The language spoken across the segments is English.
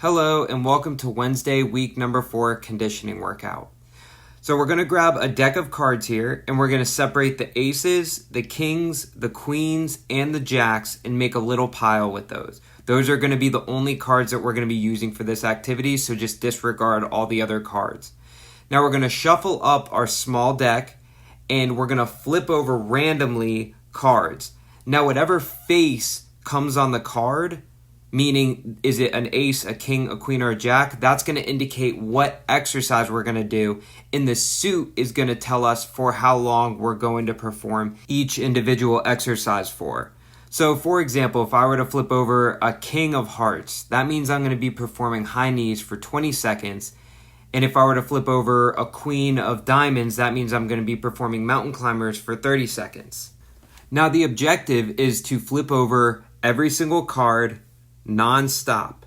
Hello and welcome to Wednesday, week number 4 conditioning workout. So we're going to grab a deck of cards here and we're going to separate the aces, the kings, the queens, and the jacks and make a little pile with those. Those are going to be the only cards that we're going to be using for this activity, so just disregard all the other cards. Now we're going to shuffle up our small deck and we're going to flip over randomly cards. Now whatever face comes on the card, meaning is it an ace, a king, a queen, or a jack, that's going to indicate what exercise we're going to do. And the suit is going to tell us for how long we're going to perform each individual exercise for. So for example, if I were to flip over a king of hearts, that means I'm going to be performing high knees for 20 seconds. And if I were to flip over a queen of diamonds, that means I'm going to be performing mountain climbers for 30 seconds. Now the objective is to flip over every single card non-stop.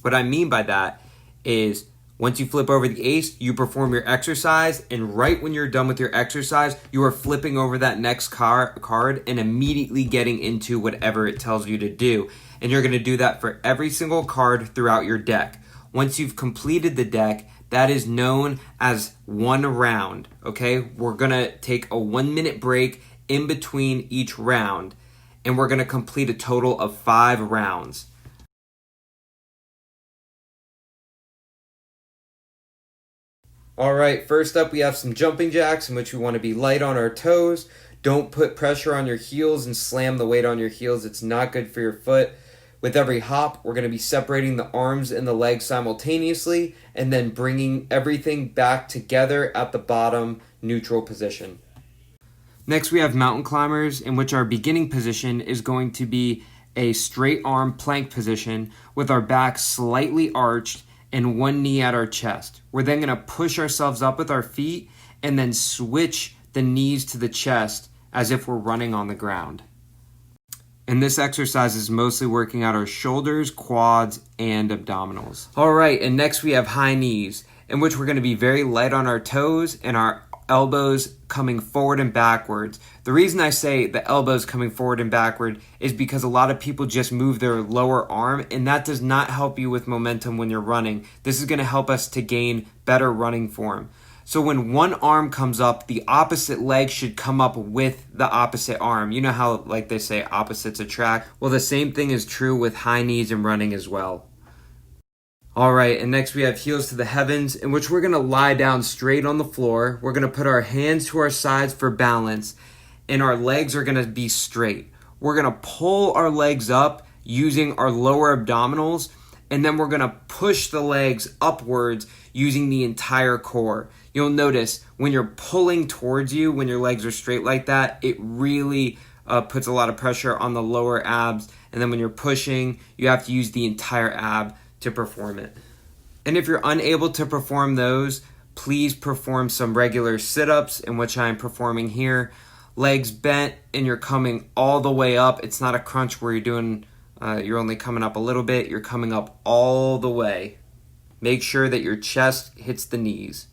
What I mean by that is once you flip over the ace, you perform your exercise, and right when you're done with your exercise, you are flipping over that next card and immediately getting into whatever it tells you to do. And you're going to do that for every single card throughout your deck. Once you've completed the deck, that is known as one round, okay? We're going to take a 1-minute break in between each round, and we're going to complete a total of 5 rounds. All right, first up we have some jumping jacks in which we want to be light on our toes. Don't put pressure on your heels and slam the weight on your heels. It's not good for your foot. With every hop, we're going to be separating the arms and the legs simultaneously and then bringing everything back together at the bottom neutral position. Next, we have mountain climbers, in which our beginning position is going to be a straight arm plank position with our back slightly arched and one knee at our chest. We're then going to push ourselves up with our feet and then switch the knees to the chest as if we're running on the ground. And this exercise is mostly working out our shoulders, quads, and abdominals. All right, and next we have high knees, in which we're going to be very light on our toes and our elbows coming forward and backwards. The reason I say the elbows coming forward and backward is because a lot of people just move their lower arm, and that does not help you with momentum when you're running. This is going to help us to gain better running form. So when one arm comes up, the opposite leg should come up with the opposite arm. You know how, like they say, opposites attract? Well, the same thing is true with high knees and running as well. All right, and next we have heels to the heavens, in which we're going to lie down straight on the floor. We're going to put our hands to our sides for balance, and our legs are going to be straight. We're going to pull our legs up using our lower abdominals, and then we're going to push the legs upwards using the entire core. You'll notice when you're pulling towards you, when your legs are straight like that, it really puts a lot of pressure on the lower abs, and then when you're pushing, you have to use the entire ab to perform it. And if you're unable to perform those, please perform some regular sit-ups, in which I'm performing here. Legs bent and you're coming all the way up. It's not a crunch where you're only coming up a little bit. You're coming up all the way. Make sure that your chest hits the knees.